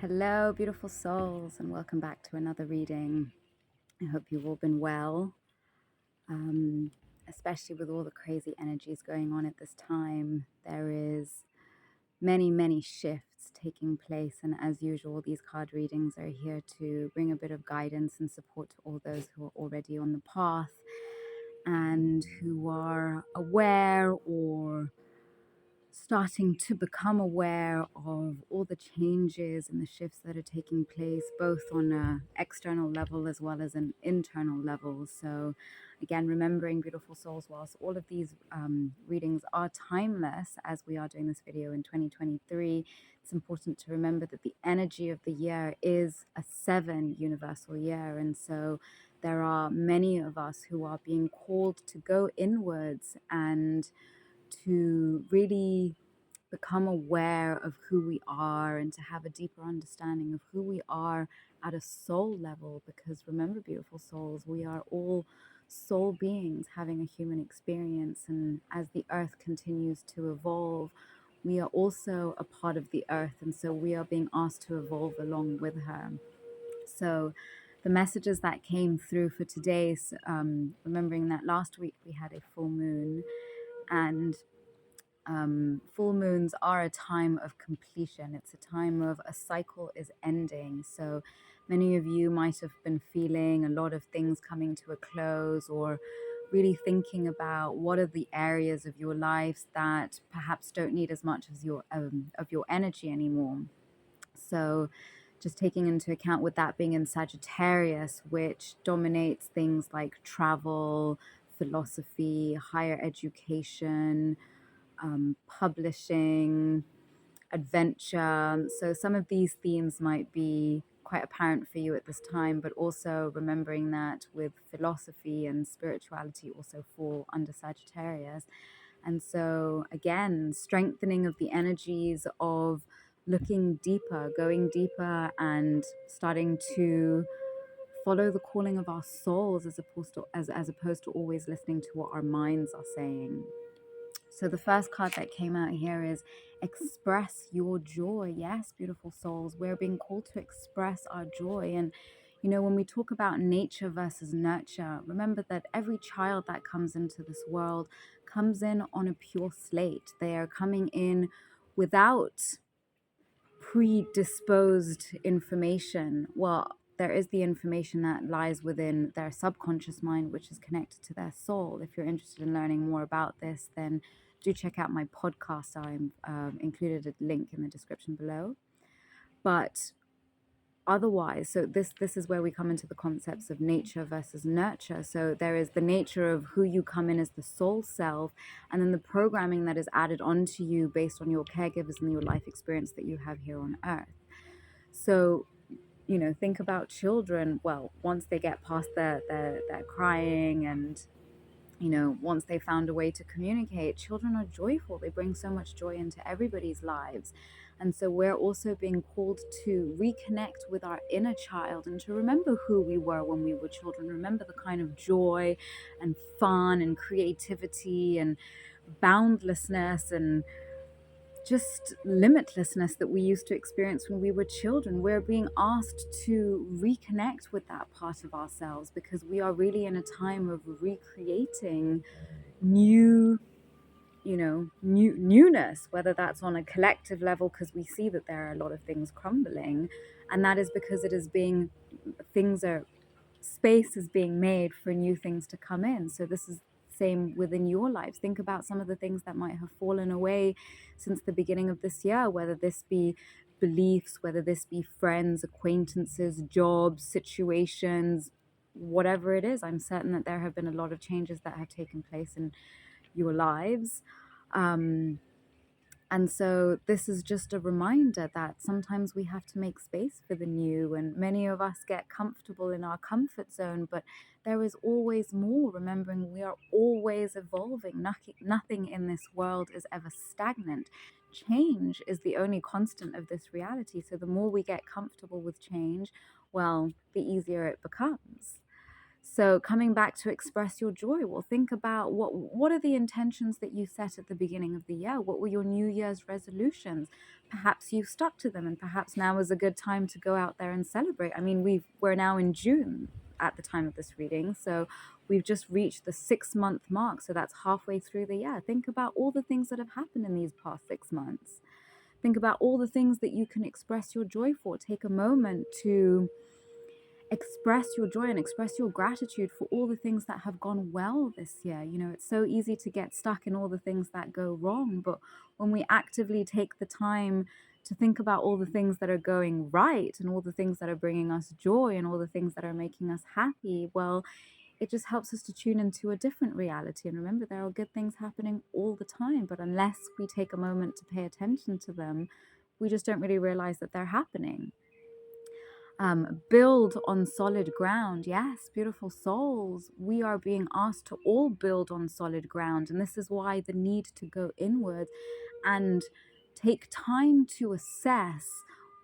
Hello, beautiful souls, and welcome back to another reading. I hope you've all been well, especially with all the crazy energies going on at this time. There is many shifts taking place, and as usual, these card readings are here to bring a bit of guidance and support to all those who are already on the path and who are aware or starting to become aware of all the changes and the shifts that are taking place, both on an external level as well as an internal level. So, again, remembering, beautiful souls, whilst all of these readings are timeless, as we are doing this video in 2023, it's important to remember that the energy of the year is a 7 universal year. And so, there are many of us who are being called to go inwards and to really become aware of who we are and to have a deeper understanding of who we are at a soul level. Because remember, beautiful souls, we are all soul beings having a human experience. And as the earth continues to evolve, we are also a part of the earth. And so we are being asked to evolve along with her. So the messages that came through for today, remembering that last week we had a full moon, and full moons are a time of completion. It's a time of a cycle is ending. So many of you might have been feeling a lot of things coming to a close, or really thinking about what are the areas of your lives that perhaps don't need as much as your of your energy anymore. So just taking into account with that being in Sagittarius, which dominates things like travel, philosophy, higher education, publishing, adventure. So some of these themes might be quite apparent for you at this time, but also remembering that with philosophy and spirituality also fall under Sagittarius. And so again, strengthening of the energies of looking deeper, going deeper, and starting to follow the calling of our souls as opposed to always listening to what our minds are saying. So the first card that came out here is express your joy. Yes, beautiful souls, we're being called to express our joy. And, you know, when we talk about nature versus nurture, remember that every child that comes into this world comes in on a pure slate. They are coming in without predisposed information. Well, there is the information that lies within their subconscious mind, which is connected to their soul. If you're interested in learning more about this, then do check out my podcast. I'm included a link in the description below. But otherwise, so this is where we come into the concepts of nature versus nurture. So there is the nature of who you come in as the soul self, and then the programming that is added onto you based on your caregivers and your life experience that you have here on earth. So, you know, think about children. Well, once they get past their crying, and you know, once they found a way to communicate, children are joyful. They bring so much joy into everybody's lives. And so we're also being called to reconnect with our inner child and to remember who we were when we were children. Remember the kind of joy and fun and creativity and boundlessness and just limitlessness that we used to experience when we were children. We're being asked to reconnect with that part of ourselves because we are really in a time of recreating new, you know, newness, whether that's on a collective level, because we see that there are a lot of things crumbling, and that is because it is being, things are, space is being made for new things to come in. So this is same within your lives. Think about some of the things that might have fallen away since the beginning of this year, whether this be beliefs, whether this be friends, acquaintances, jobs, situations, whatever it is. I'm certain that there have been a lot of changes that have taken place in your lives. And so this is just a reminder that sometimes we have to make space for the new, and many of us get comfortable in our comfort zone, but there is always more. Remembering we are always evolving. Nothing in this world is ever stagnant. Change is the only constant of this reality. So the more we get comfortable with change, well, the easier it becomes. So coming back to express your joy, well, think about what are the intentions that you set at the beginning of the year? What were your New Year's resolutions? Perhaps you've stuck to them, and perhaps now is a good time to go out there and celebrate. I mean, we're now in June at the time of this reading, so we've just reached the 6 month mark. So that's halfway through the year. Think about all the things that have happened in these past 6 months. Think about all the things that you can express your joy for. Take a moment to express your joy and express your gratitude for all the things that have gone well this year. You know, it's so easy to get stuck in all the things that go wrong, but when we actively take the time to think about all the things that are going right and all the things that are bringing us joy and all the things that are making us happy, well, it just helps us to tune into a different reality. And remember, there are good things happening all the time, but unless we take a moment to pay attention to them, we just don't really realize that they're happening. Build on solid ground. Yes, beautiful souls. We are being asked to all build on solid ground. And this is why the need to go inward and take time to assess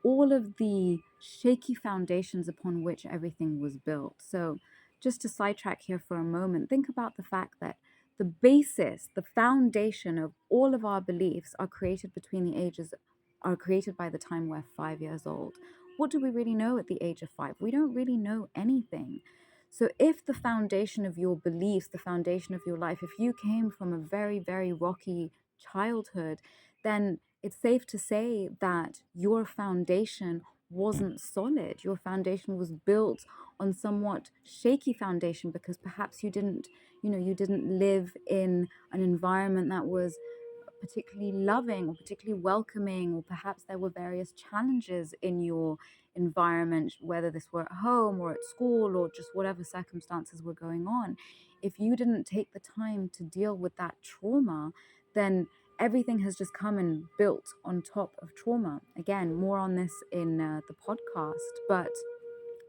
all of the shaky foundations upon which everything was built. So, just to sidetrack here for a moment, think about the fact that the basis, the foundation of all of our beliefs are created by the time we're 5 years old. What do we really know at the age of 5? We don't really know anything. So, if the foundation of your beliefs, the foundation of your life, if you came from a very, very rocky childhood, then it's safe to say that your foundation wasn't solid. Your foundation was built on somewhat shaky foundation because perhaps you didn't live in an environment that was particularly loving or particularly welcoming, or perhaps there were various challenges in your environment, whether this were at home or at school or just whatever circumstances were going on. If you didn't take the time to deal with that trauma, then everything has just come and built on top of trauma. Again, more on this in the podcast, but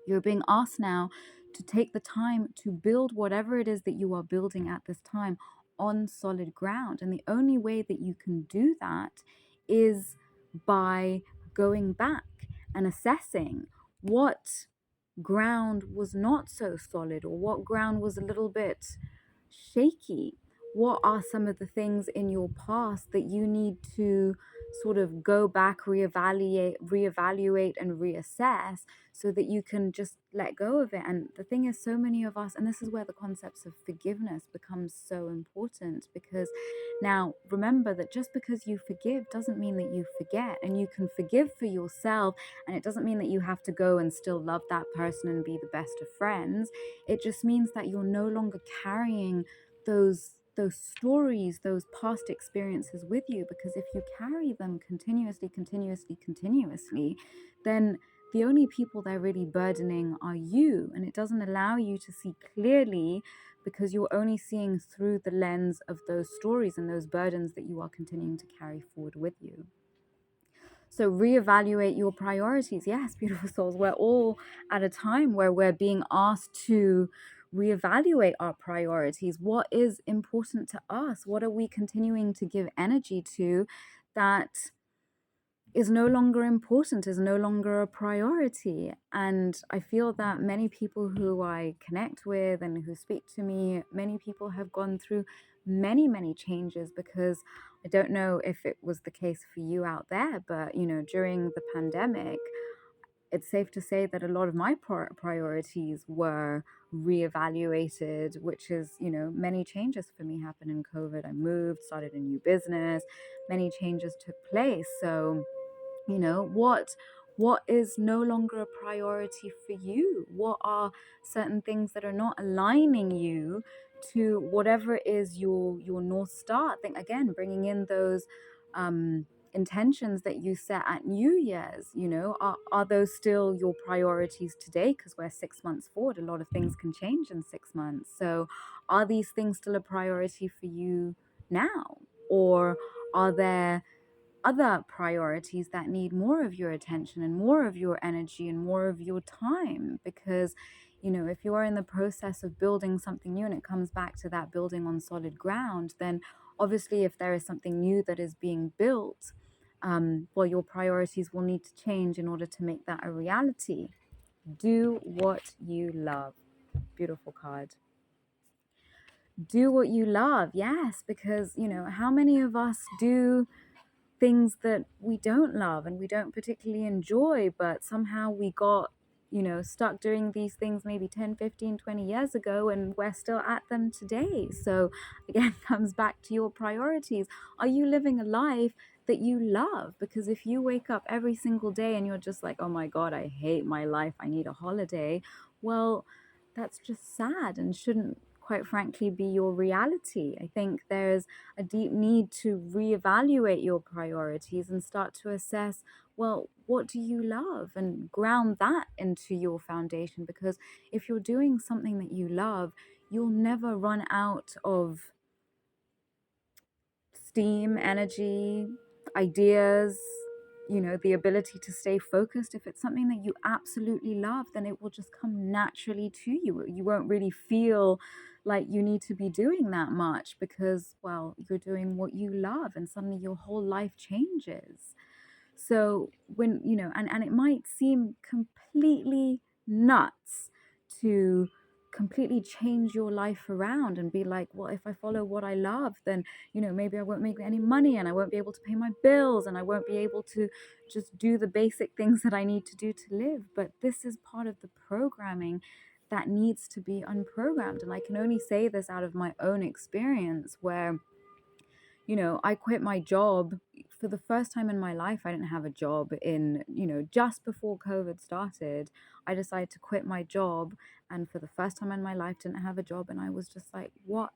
you're being asked now to take the time to build whatever it is that you are building at this time on solid ground. And the only way that you can do that is by going back and assessing what ground was not so solid or what ground was a little bit shaky. What are some of the things in your past that you need to sort of go back, reevaluate and reassess so that you can just let go of it? And the thing is, so many of us, and this is where the concepts of forgiveness becomes so important, because now remember that just because you forgive doesn't mean that you forget, and you can forgive for yourself, and it doesn't mean that you have to go and still love that person and be the best of friends. It just means that you're no longer carrying those stories, those past experiences with you, because if you carry them continuously, then the only people they're really burdening are you, and it doesn't allow you to see clearly because you're only seeing through the lens of those stories and those burdens that you are continuing to carry forward with you. So reevaluate your priorities. Yes, beautiful souls, we're all at a time where we're being asked to reevaluate our priorities. What is important to us? What are we continuing to give energy to that is no longer important, is no longer a priority? And I feel that many people who I connect with and who speak to me, many people have gone through many changes, because I don't know if it was the case for you out there, but during the pandemic, it's safe to say that a lot of my priorities were reevaluated, which is, many changes for me happened in COVID. I moved, started a new business, many changes took place. So what is no longer a priority for you? What are certain things that are not aligning you to whatever is your North Star? I think, again, bringing in those intentions that you set at New Year's, are those still your priorities today? Because we're 6 months forward, a lot of things can change in 6 months. So are these things still a priority for you now? Or are there other priorities that need more of your attention and more of your energy and more of your time? Because if you are in the process of building something new and it comes back to that building on solid ground, then obviously if there is something new that is being built, well, your priorities will need to change in order to make that a reality. Do what you love. Beautiful card. Do what you love. Yes, because, how many of us do things that we don't love and we don't particularly enjoy, but somehow we got, stuck doing these things maybe 10, 15, 20 years ago, and we're still at them today. So again, comes back to your priorities. Are you living a life that you love? Because if you wake up every single day and you're just like, oh my God, I hate my life, I need a holiday, well, that's just sad and shouldn't, quite frankly, be your reality. I think there's a deep need to reevaluate your priorities and start to assess, well, what do you love, and ground that into your foundation. Because if you're doing something that you love, you'll never run out of steam, energy, ideas, the ability to stay focused. If it's something that you absolutely love, then it will just come naturally to you. You won't really feel like you need to be doing that much because, well, you're doing what you love, and suddenly your whole life changes. So when, and it might seem completely nuts to completely change your life around and be like, well, if I follow what I love, then, maybe I won't make any money and I won't be able to pay my bills and I won't be able to just do the basic things that I need to do to live. But this is part of the programming that needs to be unprogrammed. And I can only say this out of my own experience where, I quit my job for the first time in my life. I didn't have a job in, just before COVID started. I decided to quit my job, and for the first time in my life didn't have a job. And I was just like, what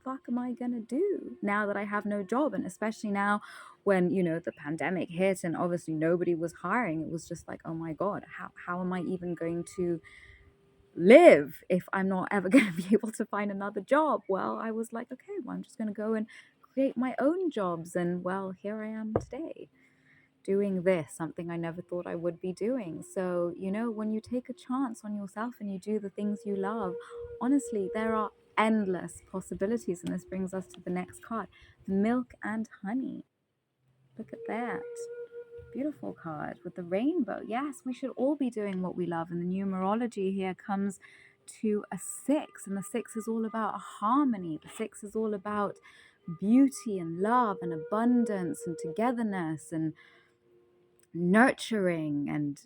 fuck am I gonna do now that I have no job? And especially now when, the pandemic hit and obviously nobody was hiring, it was just like, oh my God, how am I even going to live if I'm not ever going to be able to find another job? Well, I was like, okay, well, I'm just going to go and create my own jobs. And well, here I am today doing this, something I never thought I would be doing. So, when you take a chance on yourself and you do the things you love, honestly, there are endless possibilities. And this brings us to the next card, milk and honey. Look at that. Beautiful card with the rainbow. Yes, we should all be doing what we love. And the numerology here comes to a 6. And the 6 is all about harmony. The 6 is all about beauty and love and abundance and togetherness and nurturing and,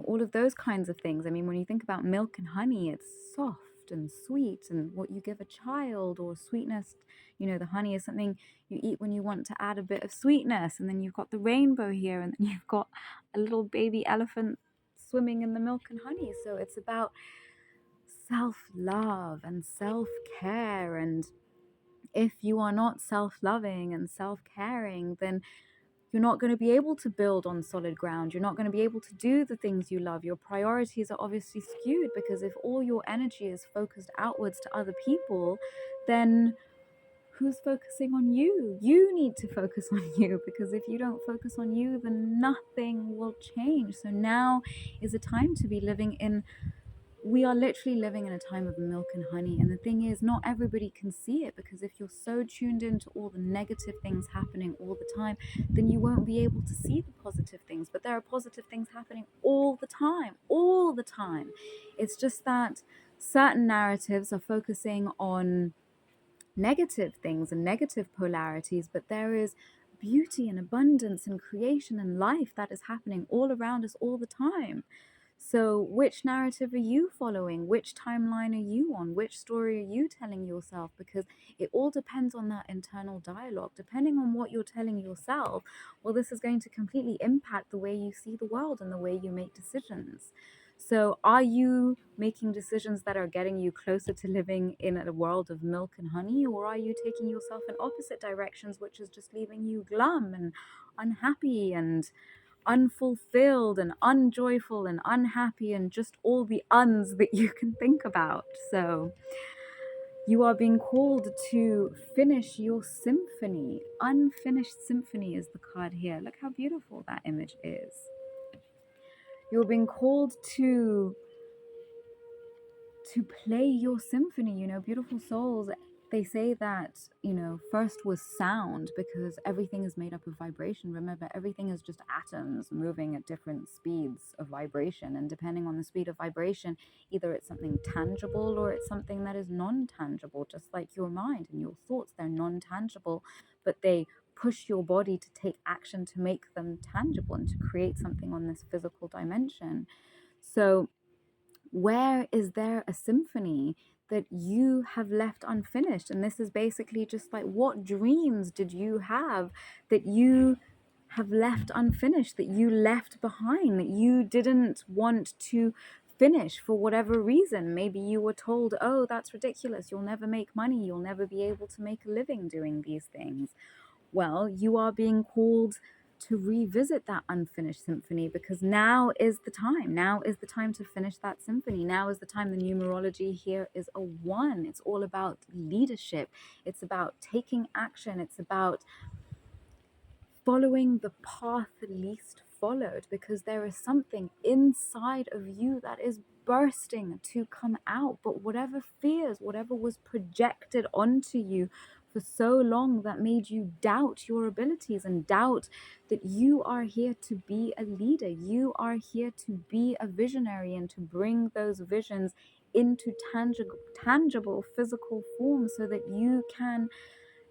all of those kinds of things. I mean, when you think about milk and honey, it's soft and sweet, and what you give a child, or sweetness, the honey is something you eat when you want to add a bit of sweetness. And then you've got the rainbow here, and then you've got a little baby elephant swimming in the milk and honey. So it's about self-love and self-care. And if you are not self-loving and self-caring, then you're not going to be able to build on solid ground. You're not going to be able to do the things you love. Your priorities are obviously skewed, because if all your energy is focused outwards to other people, then who's focusing on you? You need to focus on you, because if you don't focus on you, then nothing will change. So now is a time to be living in, we are literally living in a time of milk and honey. And the thing is, not everybody can see it, because if you're so tuned into all the negative things happening all the time, then you won't be able to see the positive things. But there are positive things happening all the time, all the time. It's just that certain narratives are focusing on negative things and negative polarities, but there is beauty and abundance and creation and life that is happening all around us all the time. So which narrative are you following? Which timeline are you on? Which story are you telling yourself? Because it all depends on that internal dialogue. Depending on what you're telling yourself, well, this is going to completely impact the way you see the world and the way you make decisions. So are you making decisions that are getting you closer to living in a world of milk and honey, or are you taking yourself in opposite directions, which is just leaving you glum and unhappy and unfulfilled and unjoyful and unhappy and just all the uns that you can think about? So you are being called to finish your symphony. Unfinished symphony is the card here. Look how beautiful that image is. You're being called to play your symphony. Beautiful souls they say that, first was sound, because everything is made up of vibration. Remember, everything is just atoms moving at different speeds of vibration. And depending on the speed of vibration, either it's something tangible or it's something that is non tangible, just like your mind and your thoughts. They're non tangible, but they push your body to take action to make them tangible and to create something on this physical dimension. So, where is there a symphony that you have left unfinished? And this is basically just like, what dreams did you have that you have left unfinished, that you left behind, that you didn't want to finish for whatever reason? Maybe you were told, oh, that's ridiculous, you'll never make money, you'll never be able to make a living doing these things. Well, you are being called to revisit that unfinished symphony, because now is the time. Now is the time to finish that symphony. Now is the time. The numerology here is a 1. It's all about leadership. It's about taking action. It's about following the path least followed, because there is something inside of you that is bursting to come out. But whatever fears, whatever was projected onto you for so long that made you doubt your abilities and doubt that you are here to be a leader, you are here to be a visionary and to bring those visions into tangible physical form, so that you can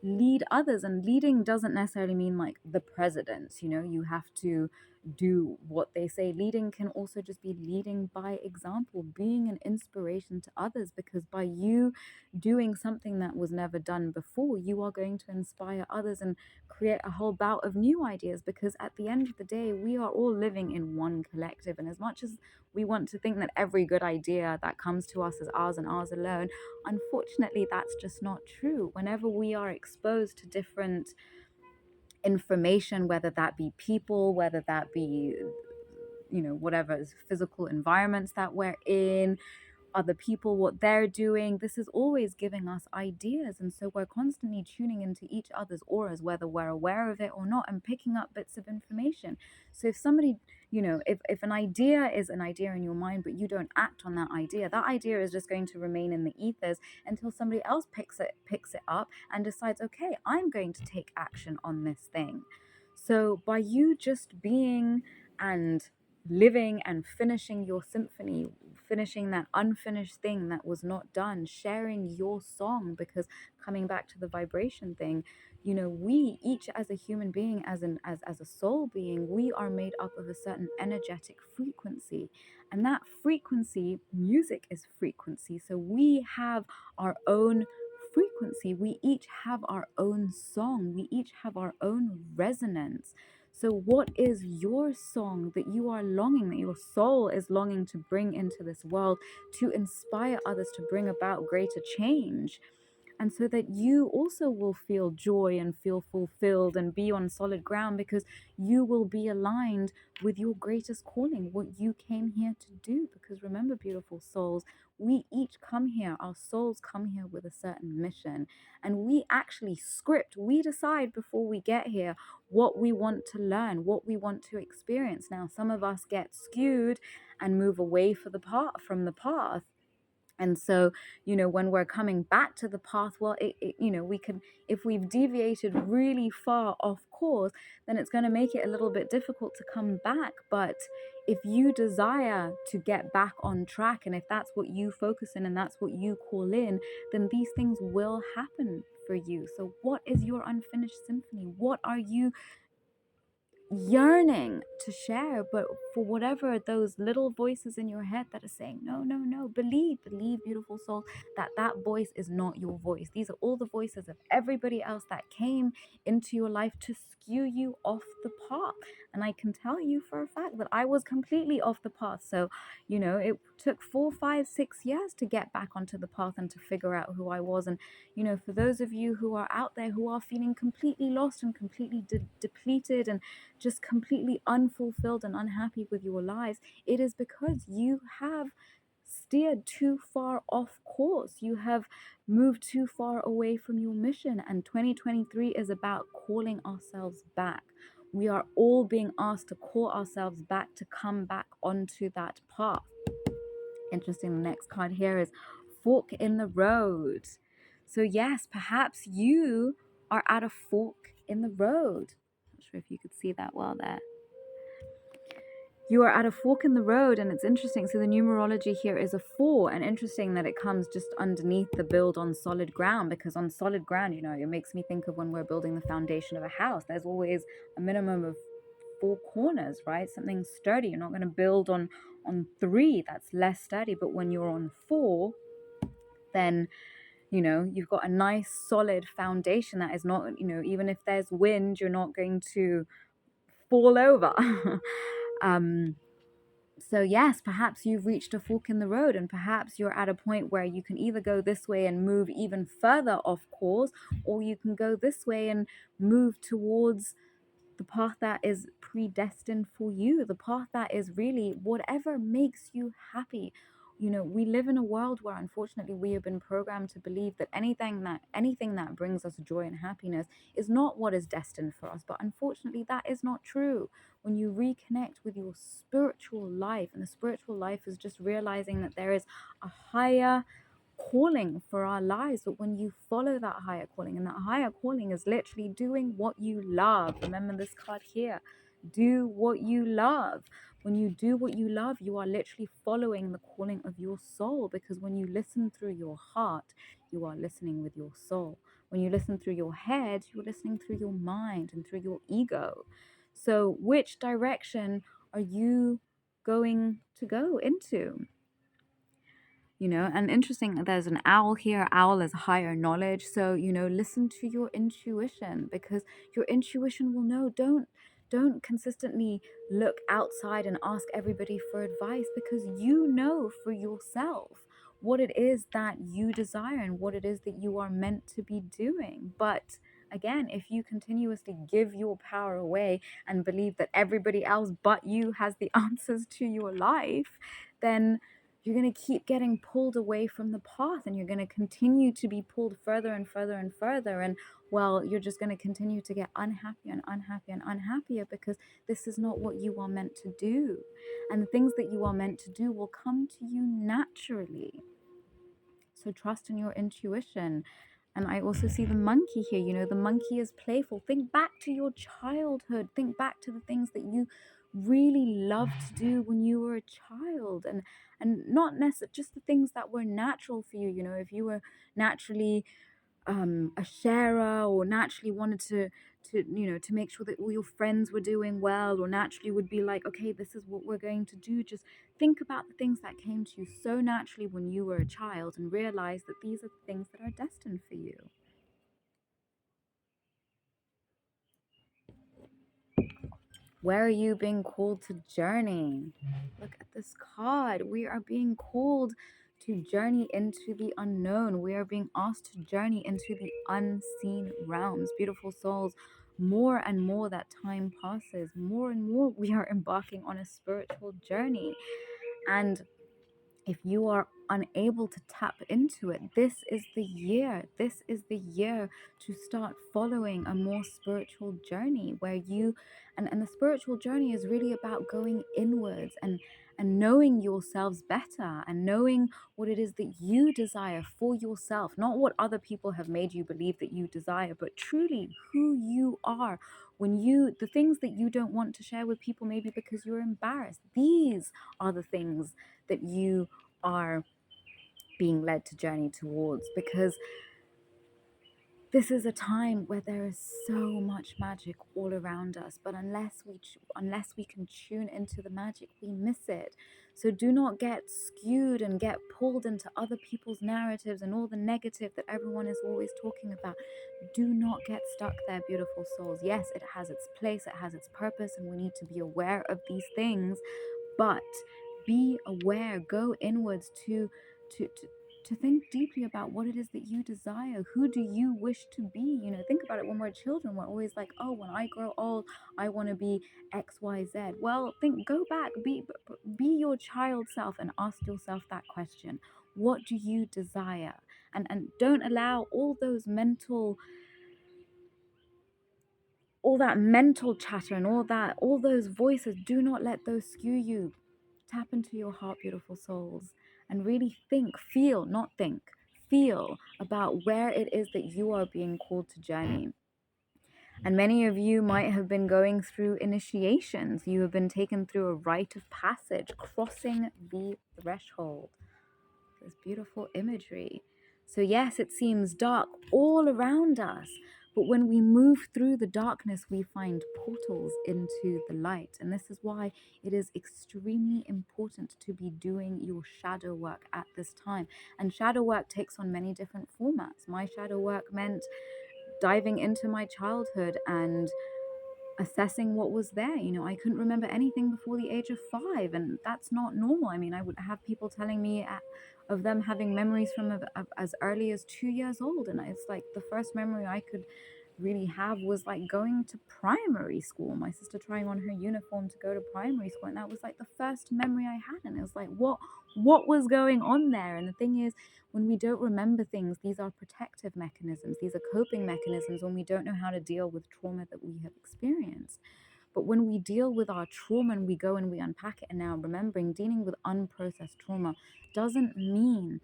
lead others. And leading doesn't necessarily mean like the president, you have to do what they say. Leading can also just be leading by example, being an inspiration to others, because by you doing something that was never done before, you are going to inspire others and create a whole bout of new ideas. Because at the end of the day, we are all living in one collective, and as much as we want to think that every good idea that comes to us is ours and ours alone, unfortunately, that's just not true. Whenever we are exposed to different information, whether that be people, whether that be, whatever physical environments that we're in, other people, what they're doing, this is always giving us ideas. And so we're constantly tuning into each other's auras, whether we're aware of it or not, and picking up bits of information. So if somebody, if an idea is an idea in your mind, but you don't act on that idea is just going to remain in the ethers until somebody else picks it up and decides, okay, I'm going to take action on this thing. So by you just being and living and finishing your symphony, finishing that unfinished thing that was not done, sharing your song, because coming back to the vibration thing, we each as a human being, as a soul being, we are made up of a certain energetic frequency. And that frequency, music is frequency. So we have our own frequency. We each have our own song. We each have our own resonance. So, what is your song that you are longing, that your soul is longing to bring into this world, to inspire others, to bring about greater change? And so that you also will feel joy and feel fulfilled and be on solid ground, because you will be aligned with your greatest calling, what you came here to do. Because remember, beautiful souls, we each come here, our souls come here with a certain mission, and we actually we decide before we get here what we want to learn, what we want to experience. Now, some of us get skewed and move away from the path. And so, when we're coming back to the path, well, we can, if we've deviated really far off course, then it's going to make it a little bit difficult to come back. But if you desire to get back on track, and if that's what you focus in and that's what you call in, then these things will happen for you. So what is your unfinished symphony? What are you yearning to share? But for whatever those little voices in your head that are saying, no, no, no, believe, beautiful soul, that voice is not your voice. These are all the voices of everybody else that came into your life to skew you off the path. And I can tell you for a fact that I was completely off the path. So, it took 4, 5, 6 years to get back onto the path and to figure out who I was. And for those of you who are out there who are feeling completely lost and completely depleted and just completely unfulfilled and unhappy with your lives, it is because you have steered too far off course. You have moved too far away from your mission. And 2023 is about calling ourselves back. We are all being asked to call ourselves back, to come back onto that path. Interesting, the next card here is fork in the road. So yes, perhaps you are at a fork in the road. Not sure if you could see that well there. You are at a fork in the road, and it's interesting. So the numerology here is a 4, and interesting that it comes just underneath the build on solid ground, because on solid ground, you know, it makes me think of when we're building the foundation of a house. There's always a minimum of 4 corners, right? Something sturdy. You're not going to build on 3. That's less sturdy. But when you're on 4, then you know you've got a nice solid foundation that is not, you know, even if there's wind, you're not going to fall over. um so yes, perhaps you've reached a fork in the road, and perhaps you're at a point where you can either go this way and move even further off course, or you can go this way and move towards the path that is predestined for you, the path that is really whatever makes you happy. You know, we live in a world where unfortunately we have been programmed to believe that anything that brings us joy and happiness is not what is destined for us. But unfortunately that is not true. When you reconnect with your spiritual life, and the spiritual life is just realizing that there is a higher calling for our lives, but when you follow that higher calling, and that higher calling is literally doing what you love. Remember this card here, do what you love. When you do what you love, you are literally following the calling of your soul, because when you listen through your heart, you are listening with your soul. When you listen through your head, you're listening through your mind and through your ego. So which direction are you going to go into? You know, and interesting, there's an owl here. Owl is higher knowledge. So, you know, listen to your intuition, because your intuition will know. Don't consistently look outside and ask everybody for advice, because you know for yourself what it is that you desire and what it is that you are meant to be doing. But again, if you continuously give your power away and believe that everybody else but you has the answers to your life, then you're going to keep getting pulled away from the path, and you're going to continue to be pulled further and further and further. And well, you're just going to continue to get unhappy and unhappy and unhappier, because this is not what you are meant to do. And the things that you are meant to do will come to you naturally. So trust in your intuition. And I also see the monkey here. You know, the monkey is playful. Think back to your childhood. Think back to the things that you really loved to do when you were a child, and not necessarily just the things that were natural for you. You know, if you were naturally a sharer, or naturally wanted to you know, to make sure that all your friends were doing well, or naturally would be like, okay, this is what we're going to do, just think about the things that came to you so naturally when you were a child, and realize that these are the things that are destined for you. Where are you being called to journey? Look at this card. We are being called to journey into the unknown. We are being asked to journey into the unseen realms. Beautiful souls, more and more that time passes, more and more we are embarking on a spiritual journey. And if you are unable to tap into it, this is the year. This is the year to start following a more spiritual journey, where you and the spiritual journey is really about going inwards and knowing yourselves better, and knowing what it is that you desire for yourself, not what other people have made you believe that you desire, but truly who you are. When you, the things that you don't want to share with people, maybe because you're embarrassed, these are the things that you are being led to journey towards, because this is a time where there is so much magic all around us, but unless we can tune into the magic, we miss it. So do not get skewed and get pulled into other people's narratives and all the negative that everyone is always talking about. Do not get stuck there, beautiful souls. Yes, it has its place, it has its purpose, and we need to be aware of these things, but be aware, go inwards to think deeply about what it is that you desire. Who do you wish to be? You know, think about it. When we're children, we're always like, oh, when I grow old, I want to be XYZ. Well, go back, be your child self, and ask yourself that question. What do you desire? And don't allow all that mental chatter and all those voices. Do not let those skew you. Tap into your heart, beautiful souls, and really think, feel, not think, feel about where it is that you are being called to journey. And many of you might have been going through initiations. You have been taken through a rite of passage, crossing the threshold. This beautiful imagery. So yes, it seems dark all around us, but when we move through the darkness, we find portals into the light. And this is why it is extremely important to be doing your shadow work at this time. And shadow work takes on many different formats. My shadow work meant diving into my childhood and assessing what was there. You know, I couldn't remember anything before the age of 5, and that's not normal. I mean, I would have people telling me of them having memories from as early as 2 years old, and it's like the first memory I could really have was like going to primary school, my sister trying on her uniform to go to primary school, and that was like the first memory I had. And it was like, what was going on there? And the thing is, when we don't remember things, these are protective mechanisms, these are coping mechanisms when we don't know how to deal with trauma that we have experienced. But when we deal with our trauma and we go and we unpack it, and now remembering, dealing with unprocessed trauma doesn't mean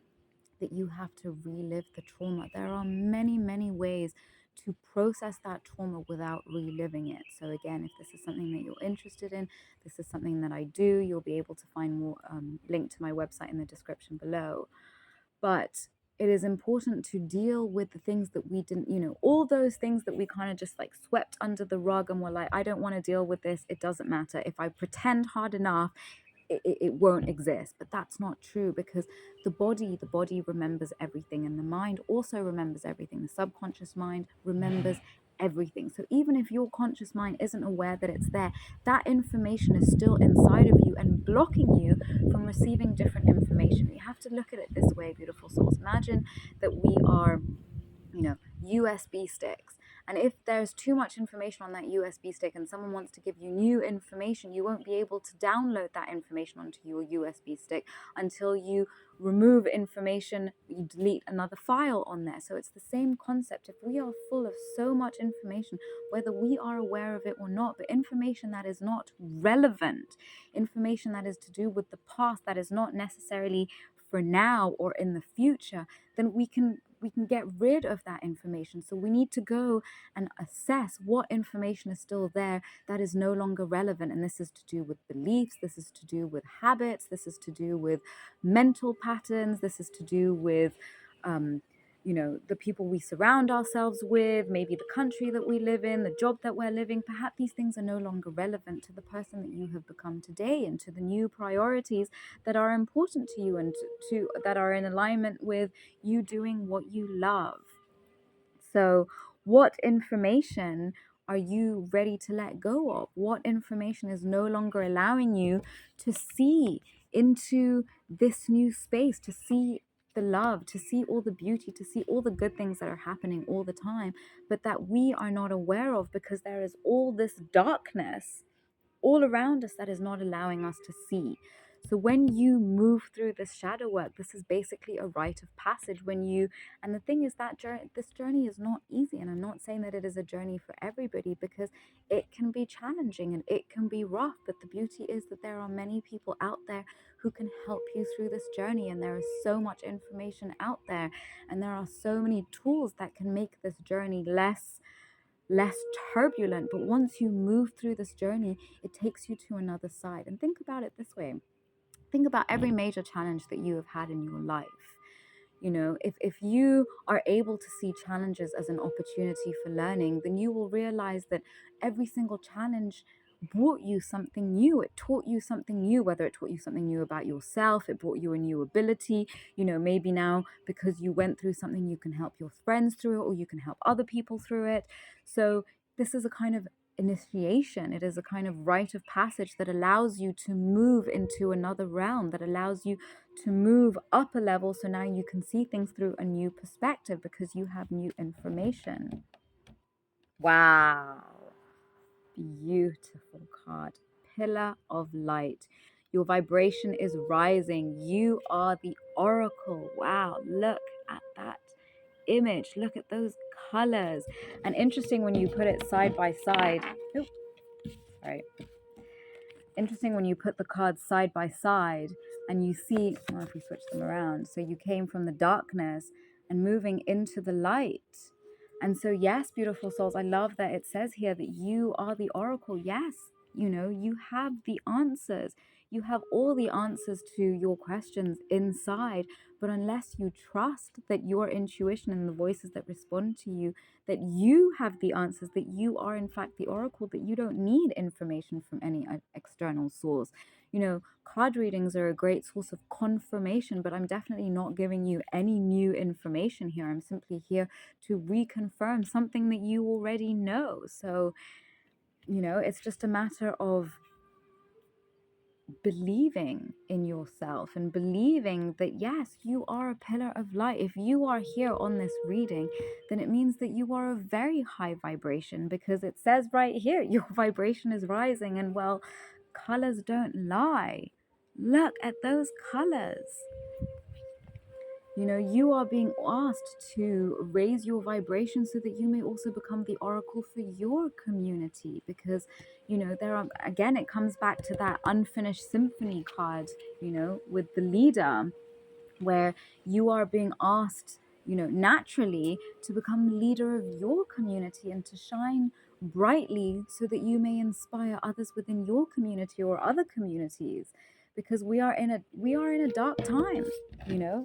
that you have to relive the trauma. There are many, many ways to process that trauma without reliving it. So again, if this is something that you're interested in, this is something that I do, you'll be able to find more link to my website in the description below. But it is important to deal with the things that we didn't, you know, all those things that we kind of just like swept under the rug and were like, I don't want to deal with this. It doesn't matter. If I pretend hard enough, it won't exist. But that's not true, because the body remembers everything, and the mind also remembers everything. The subconscious mind remembers everything. So even if your conscious mind isn't aware that it's there, that information is still inside of you and blocking you from receiving different information. You have to look at it this way, beautiful souls. Imagine that we are, you know, USB sticks. And if there's too much information on that USB stick and someone wants to give you new information, you won't be able to download that information onto your USB stick until you remove information, you delete another file on there. So it's the same concept. If we are full of so much information, whether we are aware of it or not, but information that is not relevant, information that is to do with the past, that is not necessarily for now or in the future, then we can get rid of that information. So we need to go and assess what information is still there that is no longer relevant. And this is to do with beliefs, this is to do with habits, this is to do with mental patterns, this is to do with you know, the people we surround ourselves with, maybe the country that we live in, the job that we're living. Perhaps these things are no longer relevant to the person that you have become today, and to the new priorities that are important to you, and to that are in alignment with you doing what you love. So what information are you ready to let go of? What information is no longer allowing you to see into this new space, to see the love, to see all the beauty, to see all the good things that are happening all the time, but that we are not aware of because there is all this darkness all around us that is not allowing us to see. So when you move through this shadow work, this is basically a rite of passage. And the thing is that this journey is not easy. And I'm not saying that it is a journey for everybody, because it can be challenging and it can be rough. But the beauty is that there are many people out there who can help you through this journey. And there is so much information out there. And there are so many tools that can make this journey less turbulent. But once you move through this journey, it takes you to another side. And think about it this way. Think about every major challenge that you have had in your life. You know, if you are able to see challenges as an opportunity for learning, then you will realize that every single challenge brought you something new. It taught you something new, whether it taught you something new about yourself, it brought you a new ability. You know, maybe now because you went through something, you can help your friends through it, or you can help other people through it. So this is a kind of initiation. It is a kind of rite of passage that allows you to move into another realm, that allows you to move up a level. So now you can see things through a new perspective because you have new information. Wow. Beautiful card. Pillar of light. Your vibration is rising. You are the oracle. Wow. Look at that image. Look at those colors. And interesting when you put it side by side. Oh, sorry. Interesting when you put the cards side by side and you see, well, if we switch them around, so you came from the darkness and moving into the light. And so, yes, beautiful souls, I love that it says here that you are the oracle. Yes, you know, you have the answers. You have all the answers to your questions inside. But unless you trust that your intuition and the voices that respond to you, that you have the answers, that you are in fact the oracle, that you don't need information from any external source. You know, card readings are a great source of confirmation, but I'm definitely not giving you any new information here. I'm simply here to reconfirm something that you already know. So, you know, it's just a matter of believing in yourself and believing that, yes, you are a pillar of light. If you are here on this reading, then it means that you are a very high vibration, because it says right here, your vibration is rising. And well, colors don't lie. Look at those colors. You know, you are being asked to raise your vibration so that you may also become the oracle for your community. Because, you know, there are, again, it comes back to that unfinished symphony card, you know, with the leader, where you are being asked, you know, naturally to become the leader of your community and to shine brightly so that you may inspire others within your community or other communities. Because we are in a dark time, you know.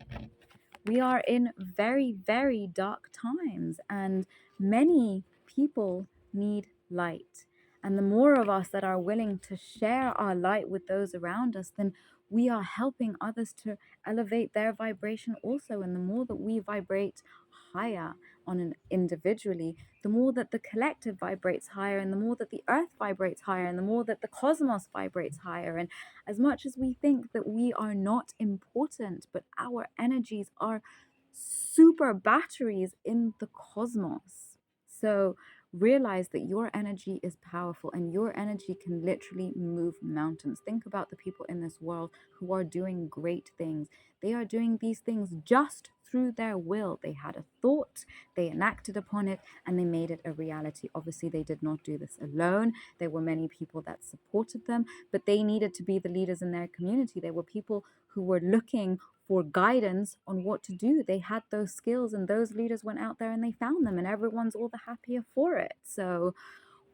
We are in very, very dark times, and many people need light. And the more of us that are willing to share our light with those around us, then we are helping others to elevate their vibration also. And the more that we vibrate higher on an individually, the more that the collective vibrates higher, and the more that the earth vibrates higher, and the more that the cosmos vibrates higher. And as much as we think that we are not important, but our energies are super batteries in the cosmos. So realize that your energy is powerful, and your energy can literally move mountains. Think about the people in this world who are doing great things. They are doing these things just through their will. They had a thought, they enacted upon it, and they made it a reality. Obviously, they did not do this alone. There were many people that supported them, but they needed to be the leaders in their community. There were people who were looking for guidance on what to do. They had those skills, and those leaders went out there and they found them, and everyone's all the happier for it. So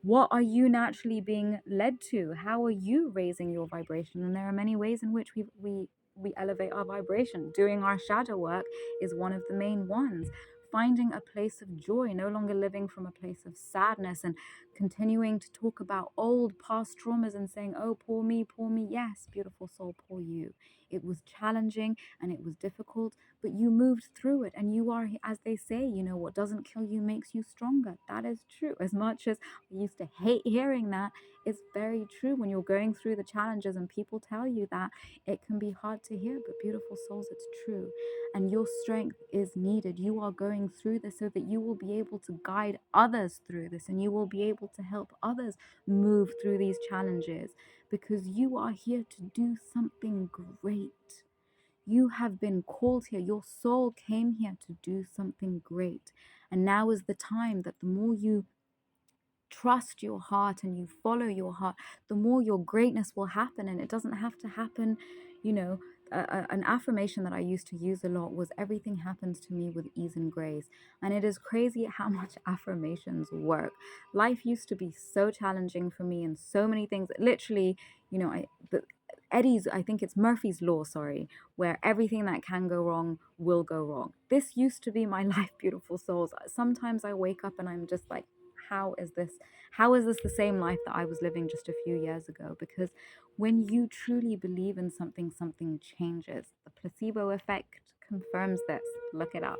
what are you naturally being led to? How are you raising your vibration? And there are many ways in which we elevate our vibration. Doing our shadow work is one of the main ones. Finding a place of joy, no longer living from a place of sadness and continuing to talk about old past traumas and saying, oh, poor me, poor me. Yes, beautiful soul, poor you. It was challenging and it was difficult, but you moved through it, and you are, as they say, you know, what doesn't kill you makes you stronger. That is true. As much as I used to hate hearing that, it's very true. When you're going through the challenges and people tell you that, it can be hard to hear, but beautiful souls, it's true. And your strength is needed. You are going through this so that you will be able to guide others through this, and you will be able to help others move through these challenges, because you are here to do something great. You have been called here. Your soul came here to do something great. And now is the time that the more you trust your heart and you follow your heart, the more your greatness will happen. And it doesn't have to happen, you know. An affirmation that I used to use a lot was, everything happens to me with ease and grace. And it is crazy how much affirmations work. Life used to be so challenging for me, and so many things, literally, you know, I think it's Murphy's Law, sorry, where everything that can go wrong will go wrong. This used to be my life, beautiful souls. Sometimes I wake up and I'm just like, how is this the same life that I was living just a few years ago? Because when you truly believe in something, something changes. The placebo effect confirms this. Look it up.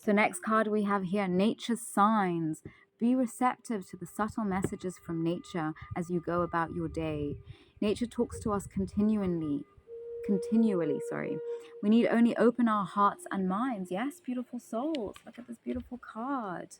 So next card we have here, nature's signs. Be receptive to the subtle messages from nature as you go about your day. Nature talks to us continually, sorry. We need only open our hearts and minds. Yes, beautiful souls. Look at this beautiful card.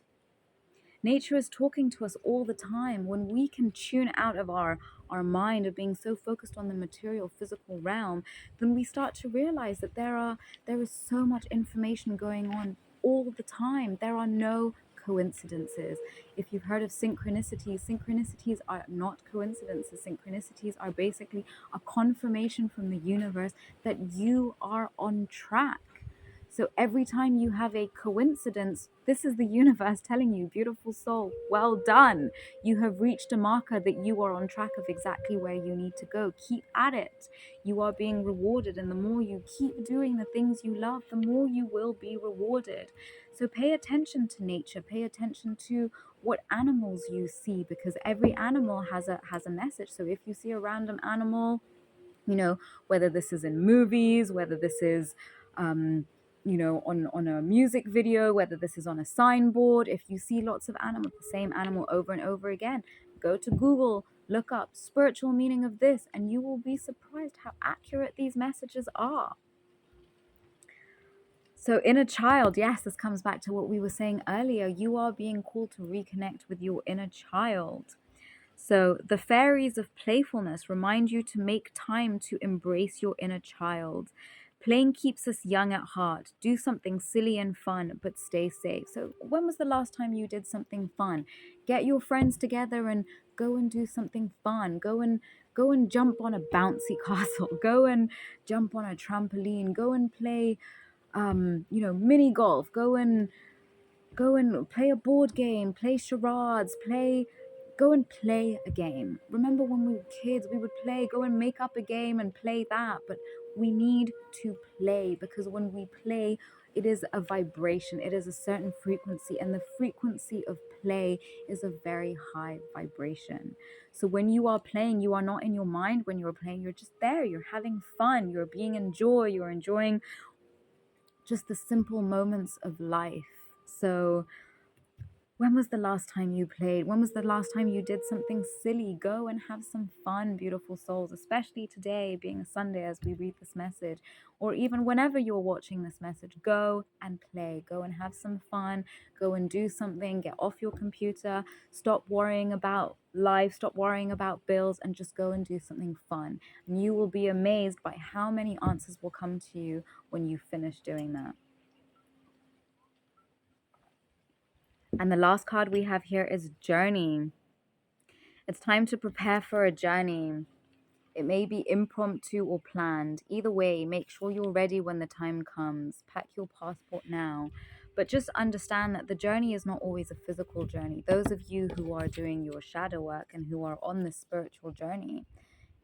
Nature is talking to us all the time. When we can tune out of our mind of being so focused on the material, physical realm, then we start to realize that there is so much information going on all the time. There are no coincidences. If you've heard of synchronicities are not coincidences. Synchronicities are basically a confirmation from the universe that you are on track. So every time you have a coincidence, this is the universe telling you, beautiful soul, well done. You have reached a marker that you are on track of exactly where you need to go. Keep at it. You are being rewarded. And the more you keep doing the things you love, the more you will be rewarded. So pay attention to nature, pay attention to what animals you see, because every animal has a message. So if you see a random animal, whether this is in movies, whether this is on a music video, whether this is on a signboard, if you see lots of animals, the same animal over and over again, go to Google, look up spiritual meaning of this, and you will be surprised how accurate these messages are. So inner child, yes, this comes back to what we were saying earlier. You are being called to reconnect with your inner child. So the fairies of playfulness remind you to make time to embrace your inner child. Playing keeps us young at heart. Do something silly and fun, but stay safe. So when was the last time you did something fun? Get your friends together and go and do something fun. Go and jump on a bouncy castle. Go and jump on a trampoline. Go and play mini golf. Go and play a board game, play charades, go and play a game. Remember when we were kids, we would go and make up a game and play that. But we need to play, because when we play, it is a vibration, it is a certain frequency, and the frequency of play is a very high vibration. So when you are playing, you are not in your mind. When you're playing, you're just there, you're having fun, you're being enjoyed, you're enjoying just the simple moments of life. So when was the last time you played? When was the last time you did something silly? Go and have some fun, beautiful souls, especially today being a Sunday as we read this message, or even whenever you're watching this message. Go and play. Go and have some fun. Go and do something. Get off your computer. Stop worrying about life. Stop worrying about bills, and just go and do something fun. And you will be amazed by how many answers will come to you when you finish doing that. And the last card we have here is Journey. It's time to prepare for a journey. It may be impromptu or planned. Either way, make sure you're ready when the time comes. Pack your passport now. But just understand that the journey is not always a physical journey. Those of you who are doing your shadow work and who are on this spiritual journey,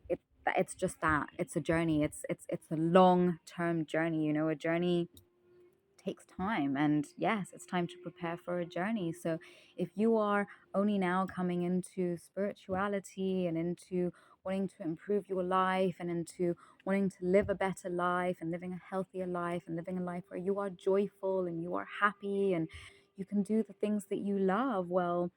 it's just that. It's a journey. It's a long-term journey, a journey takes time. And yes, it's time to prepare for a journey. So if you are only now coming into spirituality and into wanting to improve your life and into wanting to live a better life and living a healthier life and living a life where you are joyful and you are happy and you can do the things that you love, well,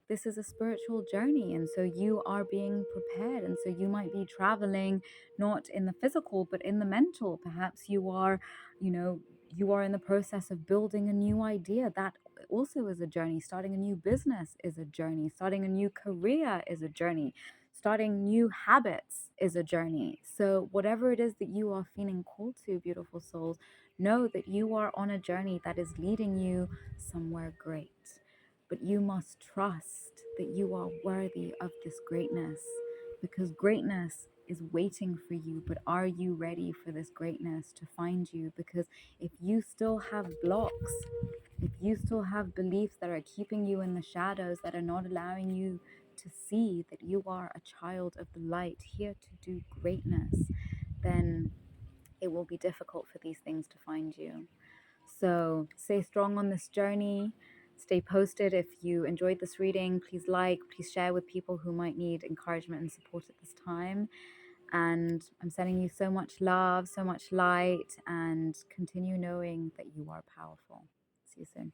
this is a spiritual journey. And so you are being prepared. And so you might be traveling not in the physical, but in the mental. Perhaps you are in the process of building a new idea. That also is a journey. Starting a new business is a journey. Starting a new career is a journey. Starting new habits is a journey. So whatever it is that you are feeling called to, beautiful souls, know that you are on a journey that is leading you somewhere great. But you must trust that you are worthy of this greatness, because greatness is waiting for you. But are you ready for this greatness to find you? Because if you still have blocks, if you still have beliefs that are keeping you in the shadows, that are not allowing you to see that you are a child of the light here to do greatness, then it will be difficult for these things to find you. So stay strong on this journey. Stay posted. If you enjoyed this reading, please please share with people who might need encouragement and support at this time. And I'm sending you so much love, so much light, and continue knowing that you are powerful. See you soon.